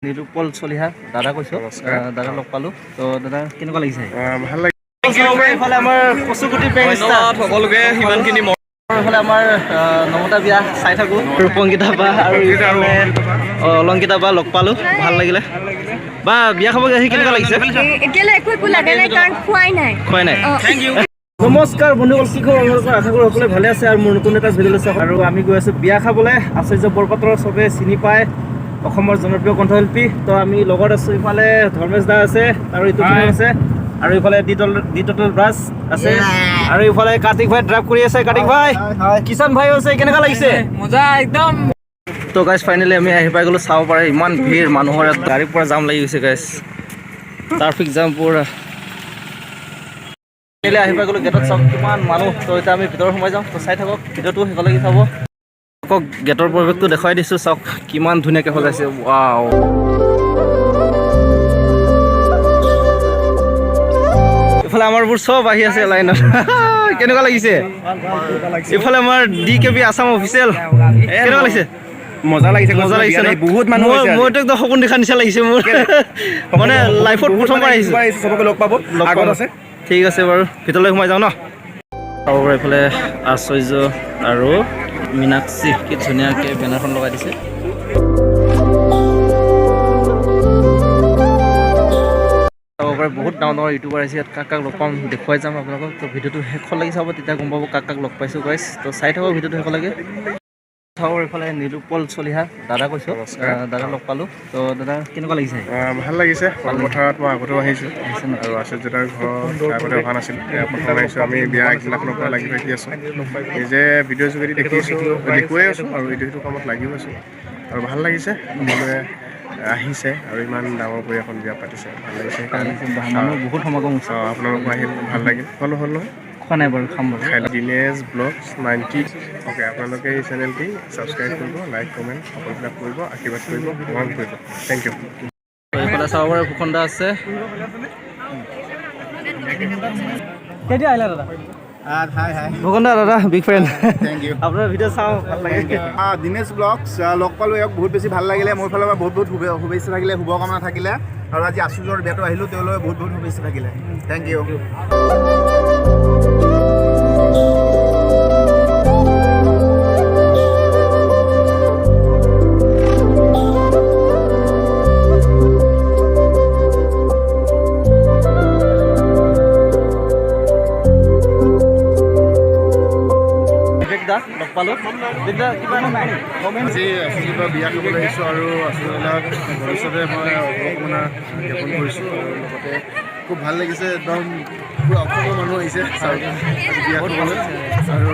নিৰুপল চলিহা দাদা কৈছো দাদা লগ পালো তো দাদা কেনেকুৱা লাগিছে ভাল লাগে এইফালে আমাৰ কচুগুটি সকলোকে সিমানখিনি এইফালে আমাৰ নমতা বিয়া চাই থাকো ৰূপংকিতা বা আৰু অলংকিতা বা লগ পালো ভাল লাগিলে বা বিয়া খাব আহি কেনেকুৱা লাগিছে এতিয়ালৈ একো লাগে নাই কাৰণ খোৱাই নাই নমস্কাৰ বন্ধুসকল কি খবৰ আপোনালোকৰ আশা কৰোঁ সকলোৱে ভালে আছে আৰু মোৰ নতুন এটা ভিডিঅ'লৈ চাওক আৰু আমি গৈ আছোঁ বিয়া খাবলৈ আচাৰ্য বৰপাত্ৰৰ চবে চিনি পায় অসমৰ জনপ্ৰিয় কণ্ঠশিল্পী তো আমি লগত আছোঁ ইফালে ধৰ্মেশ দা আছে আৰু ইটো আছে আৰু ইফালে ডিটল ব্ৰাছ আছে আৰু ইফালে কাৰ্তিক ভাই ড্ৰাইভ কৰি আছে কাৰ্তিক ভাই কিষাণ ভাই আছে কেনেকুৱা লাগিছে মজা একদম তো গাইজ ফাইনেলি আমি আহি পাই গ'লোঁ চাব পাৰে ইমান ভিৰ মানুহৰ গাড়ীৰ পৰা জাম লাগি গৈছে গাইজ ট্ৰাফিক জাম পুৰা আহি পাই গ'লোঁ গেটত চাওক কিমান মানুহ তো এতিয়া আমি ভিতৰত সোমাই যাওঁ তো চাই থাকক ভিডিঅ'টো শেষলৈকে চাব আকৌ গেটৰ পৰিৱেশটো দেখুৱাই দিছোঁ চাওক কিমান ধুনীয়াকৈ সজাইছে ৱাও ইফালে আমাৰবোৰ চব আহি আছে লাইনত কেনেকুৱা লাগিছে ইফালে আমাৰ DKB আছাম অফিচিয়েল কেনেকুৱা লাগিছে মজা লাগিছে বহুত মানুহ মইতো একদম সপোন দেখা নিচিনা লাগিছে মোৰ মানে লাইফত প্ৰথমবাৰ আহিছোঁ চবকে লগ পাব আগত আছে ঠিক আছে বাৰু ভিতৰলৈ সোমাই যাওঁ ন চাব পাৰে এইফালে আচাৰ্য আৰু মীনাক্ষী কি ধুনীয়াকৈ বেনাৰখন লগাই দিছে চাব পাৰে বহুত ডাঙৰ ডাঙৰ ইউটিউবাৰ আহিছে ইয়াত কাক কাক লগ পাম দেখুৱাই যাম আপোনালোকক তো ভিডিঅ'টো শেষলৈকে চাব তেতিয়া গম পাব কাক কাক লগ পাইছোঁ গাইজ তো চাই থাকক ভিডিঅ'টো শেষলৈকে চাব এইফালে নিৰুপল চলিহা দাদা কৈছোঁ দাদা লগ পালোঁ তো দাদা কেনেকুৱা লাগিছে ভাল লাগিছে পথাৰত মই আগতেও আহিছোঁ আৰু আচাৰ্যদাৰ ঘৰ আগতে অহা নাছিল প্ৰথম আহিছোঁ আমি বিয়া আগদিনাখনৰ পৰা লাগি থাকি আছোঁ নিজে ভিডিঅ' যোগেদি দেখুৱাই আছোঁ আৰু এইটো কামত লাগিও আছোঁ আৰু ভাল লাগিছে সকলোৱে আহিছে আৰু ইমান ডাঙৰ কৰি এখন বিয়া পাতিছে ভাল লাগিছে মানুহ বহুত সমাগম হৈছে আপোনালোকো আহিল ভাল লাগিল হ'ল নহয় খোৱা নাই বাৰু খাম বাৰু দিনেশ ব্লগছ 90 অ'কে আপোনালোকে এই চেনেলটি ছাবস্ক্ৰাইব কৰিব লাইক কমেণ্ট সকলোবিলাক কৰিব আশীৰ্বাদ কৰিব মৰম কৰিব থেংক ইউ এইফালে চাব পাৰে ভূখণ্ডা আছে কেতিয়া আহিলা দাদা ভূখণ্ডা দাদা বিগ ফ্ৰেণ্ড থেংক ইউ আপোনাৰ ভিডিঅ' চাওঁ ভাল লাগে দিনেশ ব্লগছ লগ পালোঁ ইয়াক বহুত বেছি ভাল লাগিলে মোৰ ফালৰ পৰা বহুত বহুত শুভেচ্ছা থাকিলে শুভকামনা থাকিলে আৰু আজি আচুৰ্যৰ বিয়াটো আহিলোঁ তেওঁলোকে বহুত বহুত শুভেচ্ছা থাকিলে থেংক ইউ লগ পালোঁ আজি আচুৰ্যৰ বিয়া খাবলৈ আহিছোঁ আৰু আচুৰ্যবিলাক ভৱিষ্যতে মই শুভকামনা জ্ঞাপন কৰিছোঁ আৰু লগতে খুব ভাল লাগিছে একদম পুৰা অসমৰ মানুহ আহিছে আজি বিয়া খাবলৈ আৰু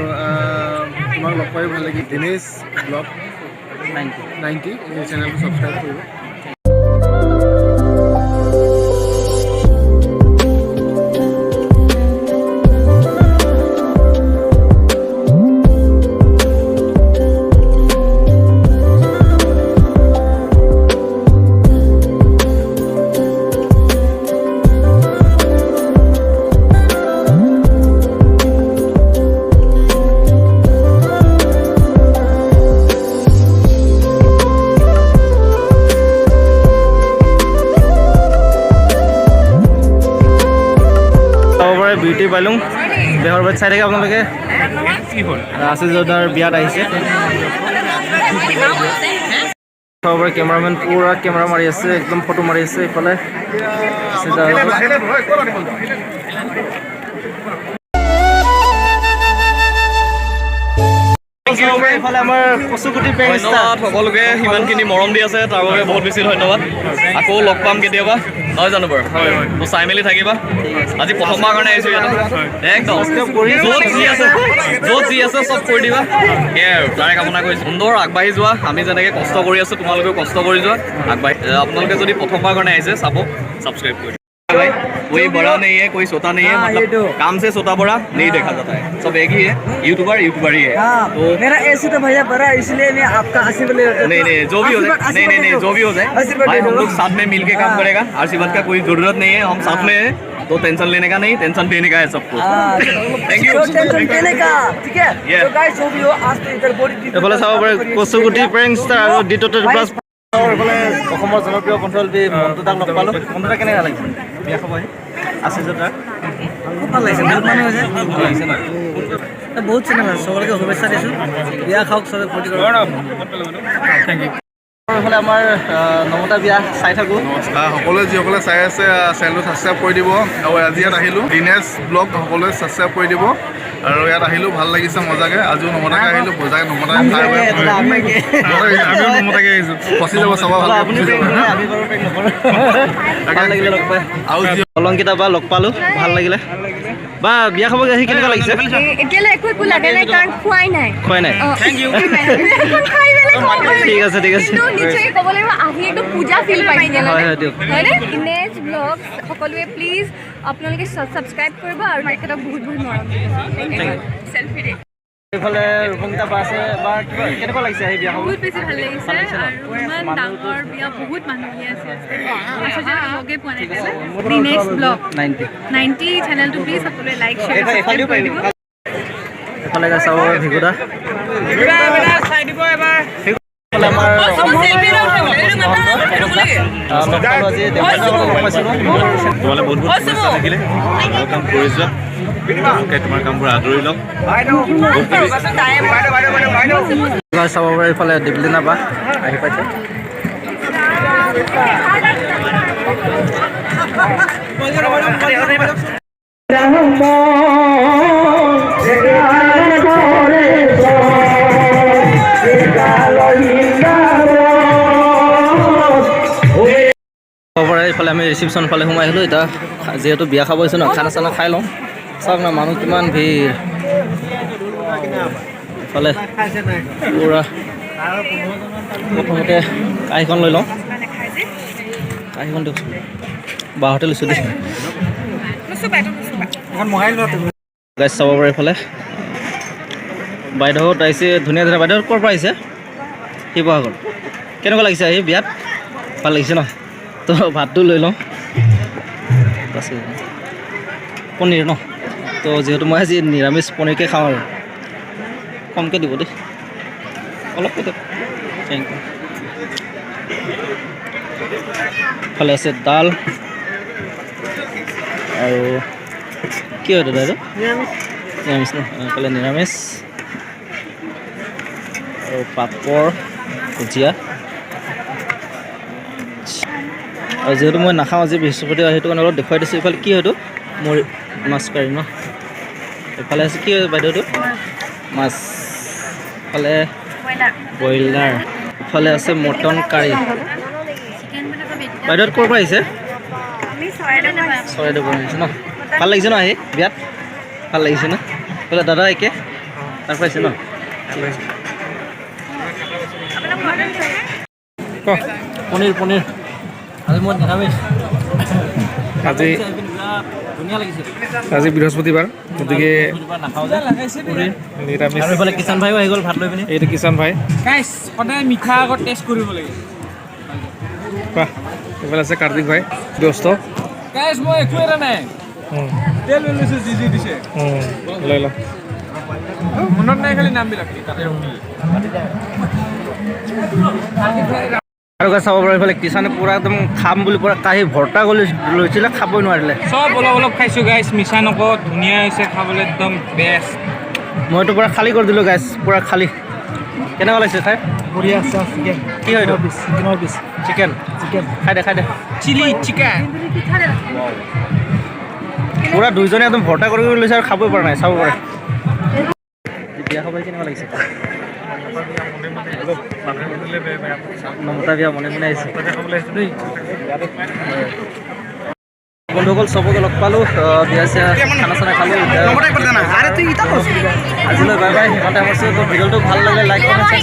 তোমাক লগ পাই ভাল লাগিল দিনেশ ব্লগ 90 এই চেনেলটো ছাবস্ক্ৰাইব কৰিব বিউটি পাইলুং বেহৰ বাট চাই থাকে আপোনালোকে আচাৰ্যদাৰ বিয়াত আহিছে সবৰে কেমেৰামেন পুৰা কেমেৰা মাৰি আছে একদম ফটো মাৰি আছে এইফালে এইফালে আমাৰ কচুগুটি ধন্যবাদ সকলোকে সিমানখিনি মৰম দি আছে তাৰ বাবে বহুত বেছি ধন্যবাদ আকৌ লগ পাম কেতিয়াবা নহয় জানো বাৰু তো চাই মেলি থাকিবা আজি প্ৰথমবাৰ কাৰণে আহিছোঁ ইয়াতে একদম য'ত যি আছে চব কৰি দিবা সেয়াই আৰু তাৰে কামনা কৰিছোঁ সুন্দৰ আগবাঢ়ি যোৱা আমি যেনেকৈ কষ্ট কৰি আছোঁ তোমালোকেও কষ্ট কৰি যোৱা আগবাঢ়ি আপোনালোকে যদি প্ৰথমবাৰ কাৰণে আহিছে চাব ছাবস্ক্ৰাইব কৰি कोई बड़ा नहीं है कोई छोटा नहीं है मतलब काम से छोटा बड़ा नहीं देखा जाता है सब एक ही है यूट्यूबर ही है तो मेरा ऐसे तो भैया बड़ा इसलिए मैं आपका आशीर्वाद ले नहीं जो भी हो जाए नहीं जो भी हो जाए भाई हम लोग साथ में मिलके काम करेगा आशीर्वाद का कोई जरूरत नहीं है हम साथ में है तो टेंशन लेने का नहीं टेंशन देने का है सबको थैंक यू टेंशन देने का ठीक है तो गाइस जो भी हो आज तो इधर बॉडी এইফালে চাব পাৰে কচুগুটি প্ৰেংক ষ্টাৰ আৰু ডিটল ব্ৰাছ এইফালে অসমৰ জনপ্ৰিয় কণ্ঠশিল্পী মণ্টু দাক লগ পালোঁ। মণ্টু দা কেনেকুৱা লাগিছে বিয়া খাব আহি আশীষ দাৰ? খুব ভাল লাগিছে, বহুত মানুহ হৈছে, ভাল লাগিছে ন? বহুত চিনেমা সকলোকে শুভেচ্ছা দিছোঁ, বিয়া খাওক চবে ফূৰ্তি কৰক। এইফালে আমাৰ নমতা বিয়া চাই থাকোঁ। সকলোৱে যিসকলে চাই আছে চেনেলটো ছাবস্ক্ৰাইব কৰি দিব। আৰু আজি ইয়াত আহিলোঁ দিনেশ ব্লগ, সকলোৱে ছাবস্ক্ৰাইব কৰি দিব। আৰু ইয়াত আহিলোঁ ভাল লাগিছে মজাকৈ। আজিও নমতাকৈ আহিলোঁ, বজাকৈ নমতাকৈ খাই আমিও নমতাকৈ আহিছোঁ। ফচি যাব চাব ভাল লাগিলে লগ পাই। আৰু অলংকিতা বা লগ পালোঁ, ভাল লাগিলে। বা বিয়া খাব আহি কেনেকুৱা লাগিছে? এতিয়ালৈ একো লাগা নাই কাৰণ খোৱাই নাই। খোৱাই নাই? ঠিক আছে ঠিক আছে। নিশ্চয় ক'ব লাগিব আহি একদম পূজা ফিল পাইছে হয় হয় দিয়ক। হয়নে? দিনেশ ব্লগ সকলোৱে প্লিজ আপোনালোকে ছাবস্ক্ৰাইব কৰিব আৰু তেখেতক বহুত বহুত মৰম দিব। চেলফি দে। এইফালে ৰূপংগীতা বা আছে। বা কিবা কেনেকুৱা লাগিছে আহি বিয়া খাব? বহুত বেছি ভাল লাগিছে আৰু ইমান ডাঙৰ বিয়া বহুত মানুহ আছে লগে পোৱা নাই দিনেশ ব্লগ 90 চেনেলটো প্লিজ সকলোৱে লাইক শ্বেয়াৰ সাবস্ক্ৰাইব কৰি দিব। এইফালে চাব ভিগুদা। তোমালে বহুত বহুত শুভেচ্ছা থাকিলে ভাল কাম কৰি যোৱা তোমাৰ কামবোৰ আদৰি লওক। চাব পাৰে এইফালে দীপলিনা বা আহি পাইছে। এইফালে আমি ৰিচিপশ্যন ফালে সোমাই আহিলোঁ। এতিয়া যিহেতু বিয়া খাব আহিছোঁ ন, খানা চানা খাই লওঁ। চাওক না মানুহ কিমান ভিৰ। এইফালে পূৰা প্ৰথমতে কাঁহীখন লৈ লওঁ। কাঁহীখন দিয়কচোন, বাহঁতে লৈছোঁ দেই। গাইজ চাব পাৰে এইফালে বাইদেউহঁত আহিছে, ধুনীয়া ধুনীয়া। বাইদেউহঁত ক'ৰ পৰা আহিছে? শিৱসাগৰ। কেনেকুৱা লাগিছে আহি বিয়াত? ভাল লাগিছে ন? তো ভাতটো লৈ লওঁ। পনীৰ ন? তো যিহেতু মই আজি নিৰামিষ পনীৰকে খাওঁ আৰু কমকৈ দিব দেই, অলপকৈ দিয়ক। Thank you. ইফালে আছে দাল আৰু কি হয় দাদা এইটো? নিৰামিষ ন? এইফালে নিৰামিষ আৰু পাপৰ ভুজিয়া। আৰু যিহেতু মই নাখাওঁ আজি বৃহস্পতিবাৰ, সেইটো কাৰণে অলপ দেখুৱাই দিছোঁ। এইফালে কি হয়তো মোৰ মাছ কাৰী ন? এইফালে আছে কি হয় বাইদেউটো? মাছ। ইফালে ব্ৰইলাৰ। ইফালে আছে মটন কাৰী। বাইদেউত ক'ৰ পৰা আহিছে? চৰাইদেউৰ পৰা আহিছে ন? ভাল লাগিছে ন আহি বিয়াত? ভাল লাগিছে ন? এইফালে দাদা একে তাৰ পৰা আহিছে ন? পনীৰ পনীৰ আজি মই নিৰামিষ। ধুনীয়া লাগিছে। আজি বৃহস্পতিবাৰ, গতিকে নাখাওঁ যে নিৰামিষ। আৰু এইফালে কিষাণ ভাইও আহি গ'ল ভাত লৈ পিনি। এইটো কিষাণ ভাই। সদায় মিঠা আগত টেষ্ট কৰিব লাগে। এইফালে আছে কাৰ্তিক ভাই ব্যস্ত। গাইছ মই একো এৰা নাই, তেল লৈ লৈছোঁ যি যি দিছে। লৈ ল। মনত নাই খালি নামবিলাক তাতে আৰু চাব পাৰে এইফালে কিষাণে পূৰা একদম খাম বুলি পূৰা কাঁহী ভৰ্তা কৰি লৈছিলে, খাবই নোৱাৰিলে। চব অলপ অলপ খাইছোঁ গাইছ, মিছা নকওঁ, ধুনীয়া হৈছে খাবলৈ, একদম বেষ্ট। মইতো পূৰা খালী কৰি দিলোঁ গাইছ, পূৰা খালী। কেনেকুৱা লাগিছে খাই? বঢ়িয়া আছে। চিকেন কি হয় এইটো? চিকেনৰ পিচ। চিকেন চিকেন খাই দে খাই দে। চিলি চিকেন পূৰা দুইজনে একদম ভৰ্তা কৰি লৈছে আৰু খাবই পৰা নাই। চাব পাৰে বিয়া খাব কেনেকুৱা লাগিছে? নমতা বিয়া মনে মনে আহিছে। বন্ধুসকল চবকে লগ পালোঁ, বিয়া চিয়া খানা চানা খালোঁ। আজিলৈ বাই বাই। সিহঁতে আমাৰ ভিডিঅ'টো ভাল লাগিলে লাইক কমেণ্ট